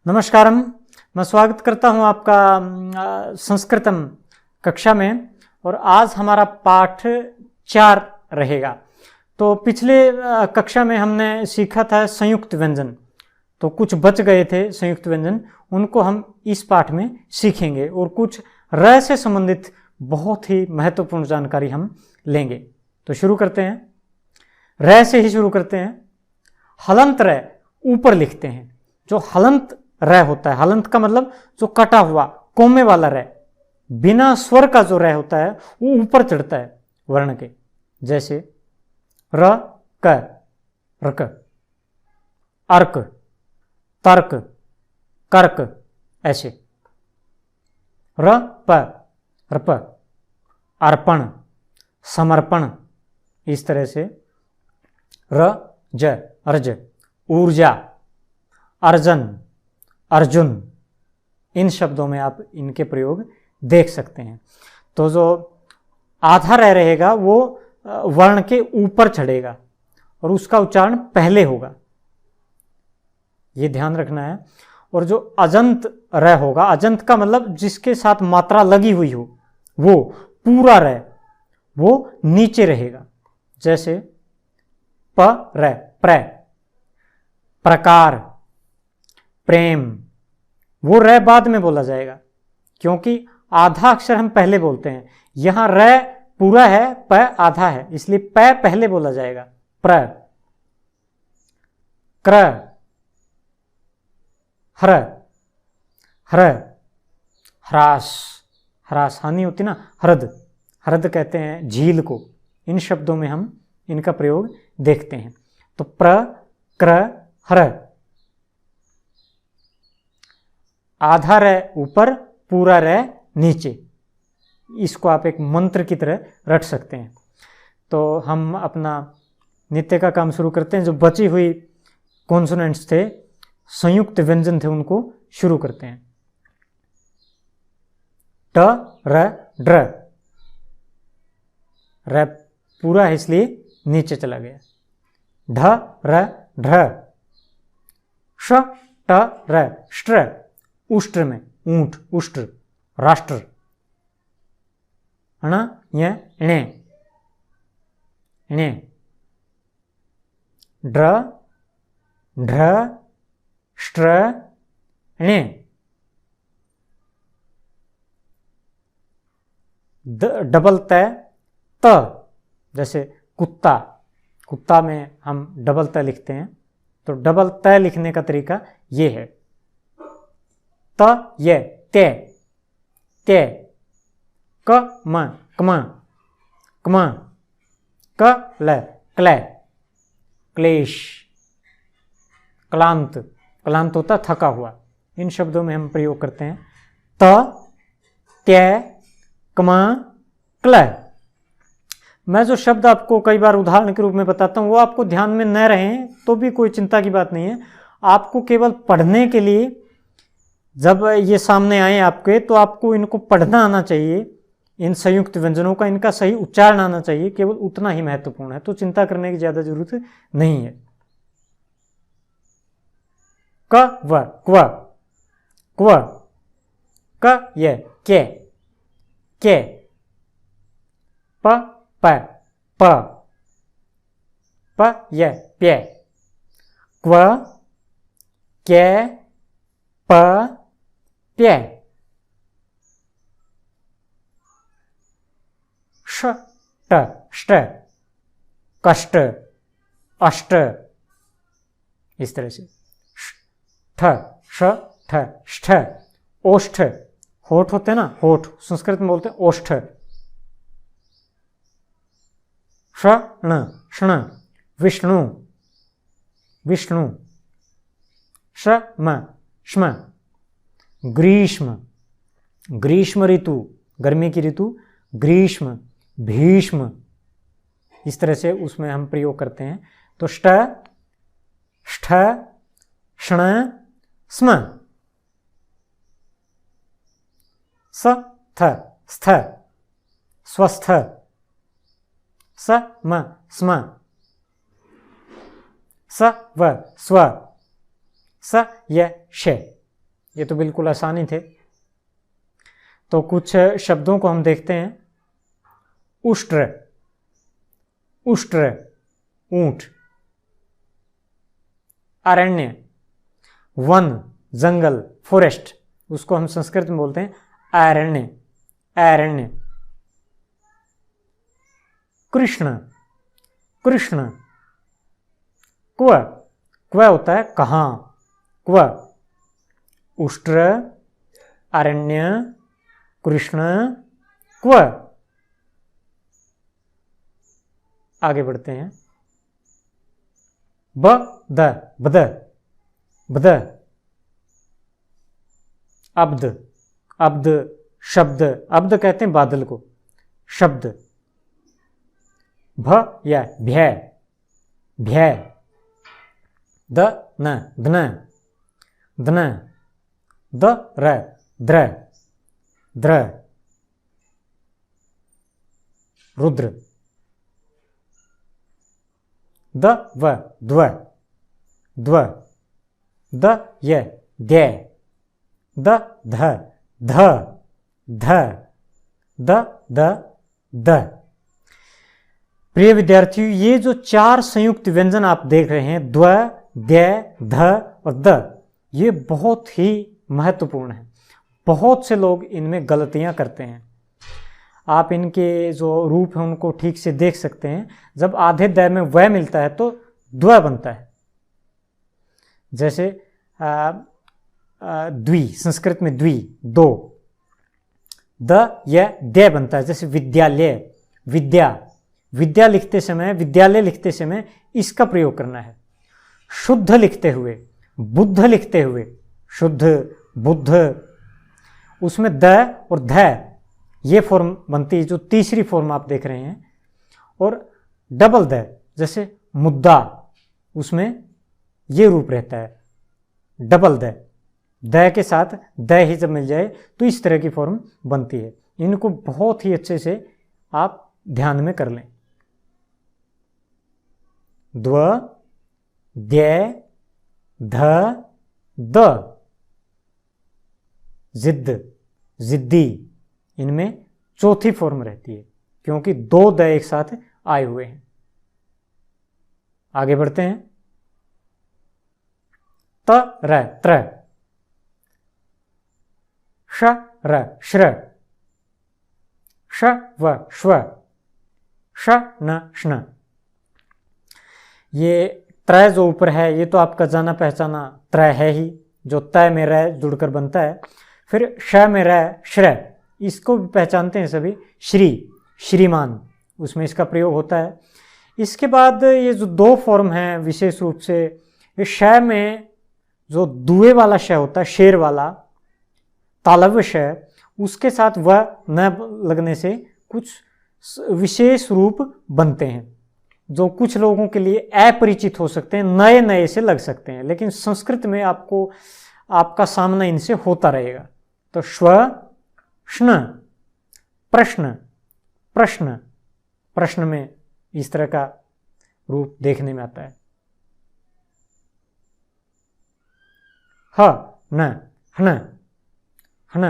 नमस्कारम। मैं स्वागत करता हूं आपका संस्कृतम कक्षा में। और आज हमारा पाठ 4 रहेगा। तो पिछले कक्षा में हमने सीखा था संयुक्त व्यंजन, तो कुछ बच गए थे संयुक्त व्यंजन, उनको हम इस पाठ में सीखेंगे और कुछ र से संबंधित बहुत ही महत्वपूर्ण जानकारी हम लेंगे। तो शुरू करते हैं, र से ही शुरू करते हैं। हलंत र ऊपर लिखते हैं। जो हलंत र होता है, हलंत का मतलब जो कटा हुआ कोमे वाला र, बिना स्वर का जो र होता है वो ऊपर चढ़ता है वर्ण के। जैसे र क, रक, अर्क, तर्क, कर्क, ऐसे। र प, रप, अर्पण, समर्पण, इस तरह से। र ज, अर्ज, ऊर्जा, अर्जन, अर्जुन, इन शब्दों में आप इनके प्रयोग देख सकते हैं। तो जो आधा र रहेगा वो वर्ण के ऊपर चढ़ेगा और उसका उच्चारण पहले होगा, ये ध्यान रखना है। और जो अजंत र होगा, अजंत का मतलब जिसके साथ मात्रा लगी हुई हो, वो पूरा र वो नीचे रहेगा। जैसे प र, प्र, प्रकार, प्रेम, वो र बाद में बोला जाएगा क्योंकि आधा अक्षर हम पहले बोलते हैं। यहां र पूरा है, प आधा है, इसलिए प पहले बोला जाएगा। प्र, क्र, ह्र, ह्र, ह्रास, ह्रास हानि होती ना, ह्रद, ह्रद कहते हैं झील को। इन शब्दों में हम इनका प्रयोग देखते हैं। तो प्र, क्र, ह्र, आधा र ऊपर, पूरा र नीचे। इसको आप एक मंत्र की तरह रट सकते हैं। तो हम अपना नित्य का काम शुरू करते हैं। जो बची हुई कॉन्सोनेंट्स थे, संयुक्त व्यंजन थे, उनको शुरू करते हैं। ट, र, ड्र, र पूरा है इसलिए नीचे चला गया। ढ, र, ढ्र, श, ट, र, श्ट्र, उष्ट्र में ऊंट, उष्ट्र, राष्ट्र। अण, य, णे, णे, ड्र, ढ्र, श्ट्र, णे, डबल त, त, जैसे कुत्ता, कुत्ता में हम डबल त लिखते हैं। तो डबल त लिखने का तरीका ये है। त, ये, ते, ते, क, म, कम, कम, क, ल, क्लै, क्लेश, क्लांत, क्लांत होता थका हुआ। इन शब्दों में हम प्रयोग करते हैं। त, त्य, कम, क्लै। मैं जो शब्द आपको कई बार उदाहरण के रूप में बताता हूं, वो आपको ध्यान में न रहे तो भी कोई चिंता की बात नहीं है। आपको केवल पढ़ने के लिए, जब ये सामने आए आपके, तो आपको इनको पढ़ना आना चाहिए। इन संयुक्त व्यंजनों का इनका सही उच्चारण आना चाहिए, केवल उतना ही महत्वपूर्ण है। तो चिंता करने की ज्यादा जरूरत नहीं है। क, व, क्व, क्व, क, ये, के, प, प, प, प, ये, प्य, क्व, के, प, प्य, श, ट, ष्ट, कष्ट, अष्ट, इस तरह से। ठ, श, ठ, ष्ठ, ओष्ठ, होठ होते हैं ना, होठ, संस्कृत में बोलते हैं ओष्ठ। ण, क्षण, विष्णु, विष्णु, श्म, श्म, ग्रीष्म, ग्रीष्म ऋतु, गर्मी की ऋतु, ग्रीष्म, भीष्म, इस तरह से उसमें हम प्रयोग करते हैं। तो ष्ट, ष्ठ, क्षण, स्म, स, थ, स्थ, स्वस्थ, स, म, स्म, स, व, स्व, स, य, श। ये तो बिल्कुल आसान ही थे। तो कुछ शब्दों को हम देखते हैं। उष्ट्र, उष्ट्र ऊंट। अरण्य, वन, जंगल, फॉरेस्ट, उसको हम संस्कृत में बोलते हैं अरण्य, अरण्य। कृष्ण, कृष्ण। क्व, क्व होता है कहाँ, क्व। उष्ट्र, अरण्य, कृष्ण, क्व। आगे बढ़ते हैं। बद, बद, बद। अब्द, अब्द शब्द, अब्द कहते हैं बादल को, शब्द। भ या भय, भय। द न, दन, दन। द र, द्र, द्र। रुद्र। द व, द्व, द्व। द य, द्य। द ध, ध, ध। The the, the. प्रिय विद्यार्थियों, ये जो 4 संयुक्त व्यंजन आप देख रहे हैं, द्व, द्य, ध और द, ये बहुत ही महत्वपूर्ण है। बहुत से लोग इनमें गलतियां करते हैं। आप इनके जो रूप हैं उनको ठीक से देख सकते हैं। जब आधे द में व मिलता है तो द्व बनता है। जैसे द्वि, संस्कृत में द्वि, दो। द या दे बनता है, जैसे विद्यालय, विद्या। विद्या लिखते समय, विद्यालय लिखते समय इसका प्रयोग करना है। शुद्ध लिखते हुए, बुद्ध लिखते हुए, शुद्ध, बुद्ध, उसमें द और ध ये फॉर्म बनती है, जो तीसरी फॉर्म आप देख रहे हैं। और डबल द, जैसे मुद्दा, उसमें ये रूप रहता है, डबल द। द के साथ द ही जब मिल जाए तो इस तरह की फॉर्म बनती है। इनको बहुत ही अच्छे से आप ध्यान में कर लें। द्व, द्य, ध, द। जिद्द, जिद्दी, इनमें चौथी फॉर्म रहती है, क्योंकि 2 द एक साथ आए हुए हैं। आगे बढ़ते हैं। त र, त्र। श र, श्र। श व, श्व। श न, श्न। ये त्रय जो ऊपर है, ये तो आपका जाना पहचाना त्रय है ही, जो तय में रह जुड़कर बनता है। फिर श में रह, श्र, इसको भी पहचानते हैं सभी, श्री, श्रीमान, उसमें इसका प्रयोग होता है। इसके बाद ये जो 2 फॉर्म हैं विशेष रूप से, ये श में जो दुए वाला श होता है, शेर वाला, तालव्य श, उसके साथ व न लगने से कुछ विशेष रूप बनते हैं, जो कुछ लोगों के लिए अपरिचित हो सकते हैं, नए नए से लग सकते हैं, लेकिन संस्कृत में आपको आपका सामना इनसे होता रहेगा। तो श्व, श्न, प्रश्न, प्रश्न, प्रश्न में इस तरह का रूप देखने में आता है। ह न, हन, हन।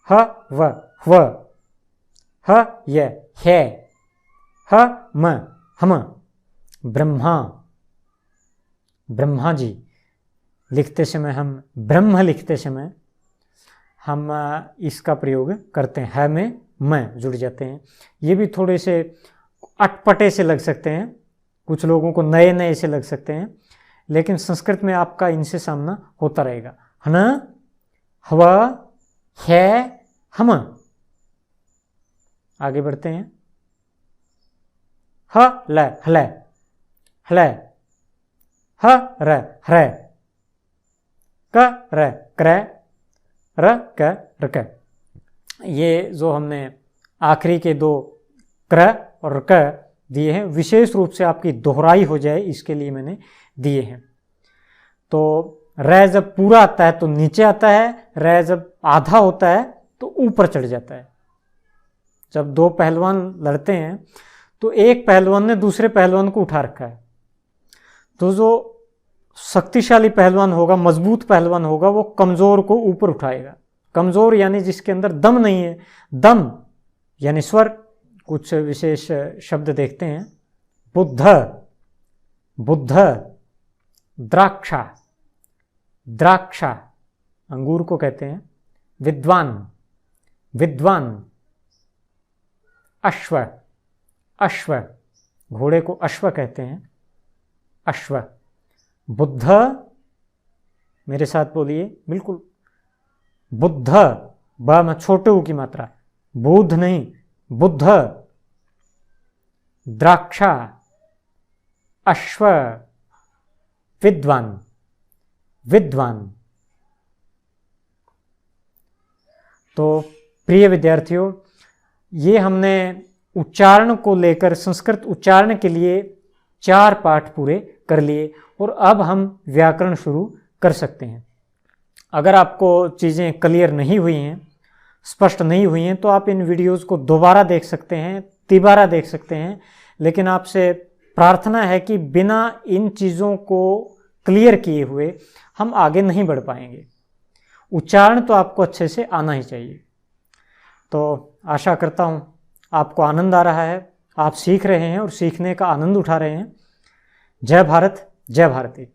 ह व, ह्व। ह य, है। ह म, हम। ब्रह्मा, ब्रह्मा जी लिखते समय, हम ब्रह्म लिखते समय हम इसका प्रयोग करते हैं, है में मैं जुड़ जाते हैं। ये भी थोड़े से अटपटे से लग सकते हैं, कुछ लोगों को नए नए से लग सकते हैं, लेकिन संस्कृत में आपका इनसे सामना होता रहेगा। हन, हव, है, हम। आगे बढ़ते हैं। ह ल, हल, हल। ह र, ह्र। क र, क्र। र क, रक। ये जो हमने आखिरी के 2 क्र और क दिए हैं, विशेष रूप से आपकी दोहराई हो जाए इसके लिए मैंने दिए हैं। तो र जब पूरा आता है तो नीचे आता है, र जब आधा होता है तो ऊपर चढ़ जाता है। जब 2 पहलवान लड़ते हैं तो एक पहलवान ने दूसरे पहलवान को उठा रखा है, तो जो शक्तिशाली पहलवान होगा, मजबूत पहलवान होगा, वो कमजोर को ऊपर उठाएगा। कमजोर यानी जिसके अंदर दम नहीं है, दम यानी स्वर। कुछ विशेष शब्द देखते हैं। बुद्ध, बुद्ध, द्राक्षा, द्राक्षा अंगूर को कहते हैं। विद्वान, विद्वान, अश्व, अश्व घोड़े को अश्व कहते हैं, अश्व। बुद्ध, मेरे साथ बोलिए बिल्कुल, बुद्ध, ब में छोटे ऊ की मात्रा, बुद्ध नहीं, बुद्ध, द्राक्षा, अश्व, विद्वान, विद्वान। तो प्रिय विद्यार्थियों, ये हमने उच्चारण को लेकर, संस्कृत उच्चारण के लिए 4 पाठ पूरे कर लिए और अब हम व्याकरण शुरू कर सकते हैं। अगर आपको चीज़ें क्लियर नहीं हुई हैं, स्पष्ट नहीं हुई हैं, तो आप इन वीडियोज़ को दोबारा देख सकते हैं, तिबारा देख सकते हैं। लेकिन आपसे प्रार्थना है कि बिना इन चीज़ों को क्लियर किए हुए हम आगे नहीं बढ़ पाएंगे। उच्चारण तो आपको अच्छे से आना ही चाहिए। तो आशा करता हूँ आपको आनंद आ रहा है, आप सीख रहे हैं और सीखने का आनंद उठा रहे हैं। जय भारत, जय भारती।